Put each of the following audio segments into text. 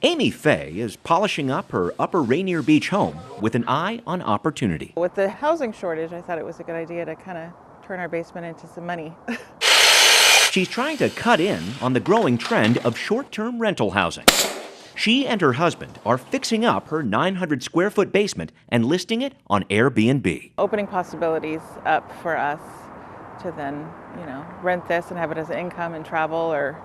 Amy Fay is polishing up her Upper Rainier Beach home with an eye on opportunity. With the housing shortage, I thought it was a good idea to kind of turn our basement into some money. She's trying to cut in on the growing trend of short-term rental housing. She and her husband are fixing up her 900 square foot basement and listing it on Airbnb. Opening possibilities up for us to then, rent this and have it as an income and travel or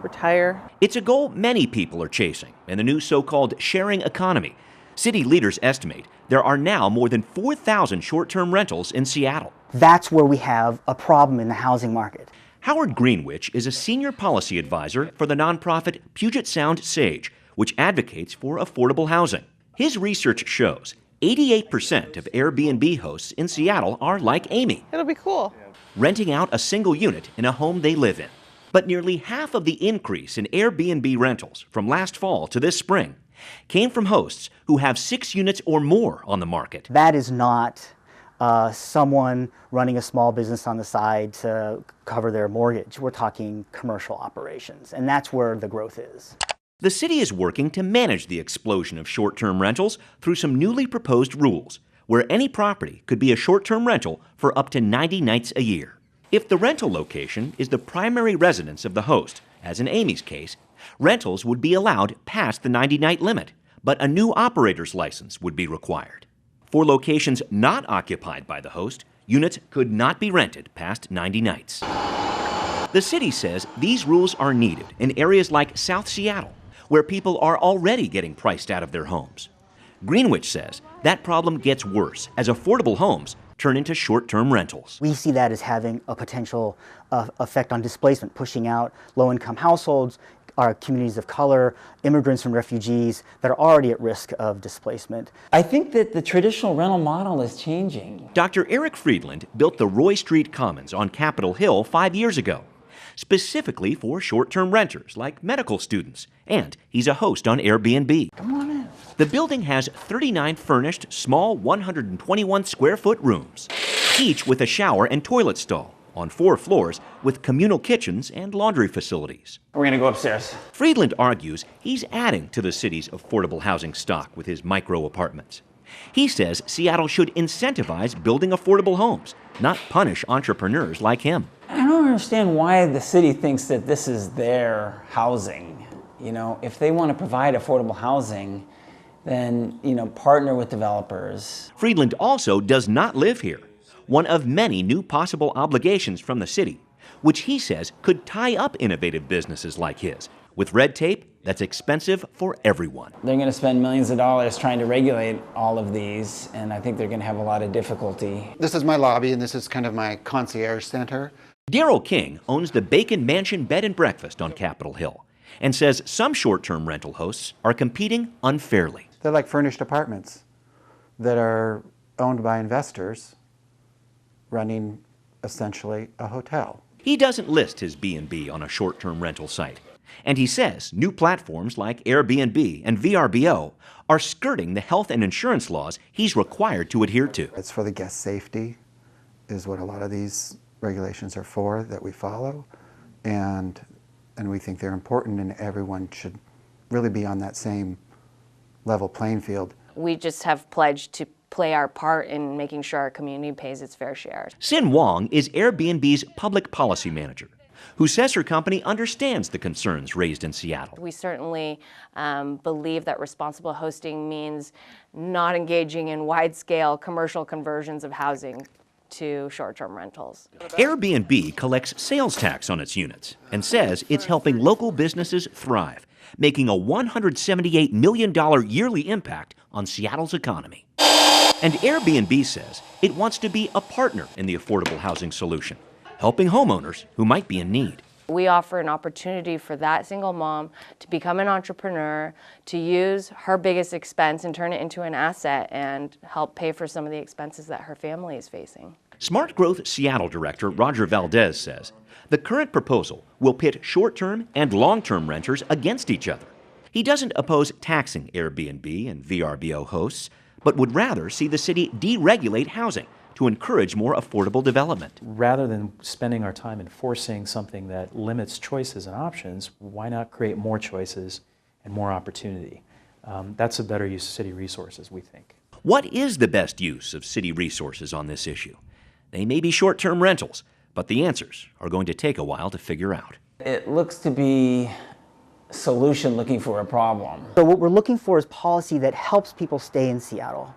retire. It's a goal many people are chasing in the new so-called sharing economy. City leaders estimate there are now more than 4,000 short-term rentals in Seattle. That's where we have a problem in the housing market. Howard Greenwich is a senior policy advisor for the nonprofit Puget Sound Sage, which advocates for affordable housing. His research shows 88% of Airbnb hosts in Seattle are like Amy. It'll be cool. Renting out a single unit in a home they live in. But nearly half of the increase in Airbnb rentals from last fall to this spring came from hosts who have 6 units or more on the market. That is not someone running a small business on the side to cover their mortgage. We're talking commercial operations, and that's where the growth is. The city is working to manage the explosion of short-term rentals through some newly proposed rules, where any property could be a short-term rental for up to 90 nights a year. If the rental location is the primary residence of the host, as in Amy's case, rentals would be allowed past the 90-night limit, but a new operator's license would be required. For locations not occupied by the host, units could not be rented past 90 nights. The city says these rules are needed in areas like South Seattle, where people are already getting priced out of their homes. Greenwich says that problem gets worse as affordable homes turn into short-term rentals. We see that as having a potential effect on displacement, pushing out low-income households, our communities of color, immigrants and refugees that are already at risk of displacement. I think that the traditional rental model is changing. Dr. Eric Friedland built the Roy Street Commons on Capitol Hill 5 years ago, specifically for short-term renters like medical students, and he's a host on Airbnb. Come on in. The building has 39 furnished, small 121 square foot rooms, each with a shower and toilet stall, on 4 floors with communal kitchens and laundry facilities. We're going to go upstairs. Friedland argues he's adding to the city's affordable housing stock with his micro apartments. He says Seattle should incentivize building affordable homes, not punish entrepreneurs like him. I don't understand why the city thinks that this is their housing. If they want to provide affordable housing, then, partner with developers. Friedland also does not live here, one of many new possible obligations from the city, which he says could tie up innovative businesses like his, with red tape that's expensive for everyone. They're going to spend millions of dollars trying to regulate all of these, and I think they're going to have a lot of difficulty. This is my lobby, and this is kind of my concierge center. Daryl King owns the Bacon Mansion Bed and Breakfast on Capitol Hill and says some short-term rental hosts are competing unfairly. They're like furnished apartments that are owned by investors running essentially a hotel. He doesn't list his B&B on a short-term rental site, and he says new platforms like Airbnb and VRBO are skirting the health and insurance laws he's required to adhere to. It's for the guest safety is what a lot of these regulations are for, that we follow, and we think they're important, and everyone should really be on that same level playing field. We just have pledged to play our part in making sure our community pays its fair share. Sin Wong is Airbnb's public policy manager, who says her company understands the concerns raised in Seattle. We certainly believe that responsible hosting means not engaging in wide-scale commercial conversions of housing to short-term rentals. Airbnb collects sales tax on its units and says it's helping local businesses thrive, making a $178 million yearly impact on Seattle's economy. And Airbnb says it wants to be a partner in the affordable housing solution, helping homeowners who might be in need. We offer an opportunity for that single mom to become an entrepreneur, to use her biggest expense and turn it into an asset and help pay for some of the expenses that her family is facing. Smart Growth Seattle Director Roger Valdez says the current proposal will pit short-term and long-term renters against each other. He doesn't oppose taxing Airbnb and VRBO hosts, but would rather see the city deregulate housing to encourage more affordable development. Rather than spending our time enforcing something that limits choices and options, why not create more choices and more opportunity. That's a better use of city resources, we think. What is the best use of city resources on this issue? They may be short-term rentals, but the answers are going to take a while to figure out. It looks to be a solution looking for a problem. So what we're looking for is policy that helps people stay in Seattle.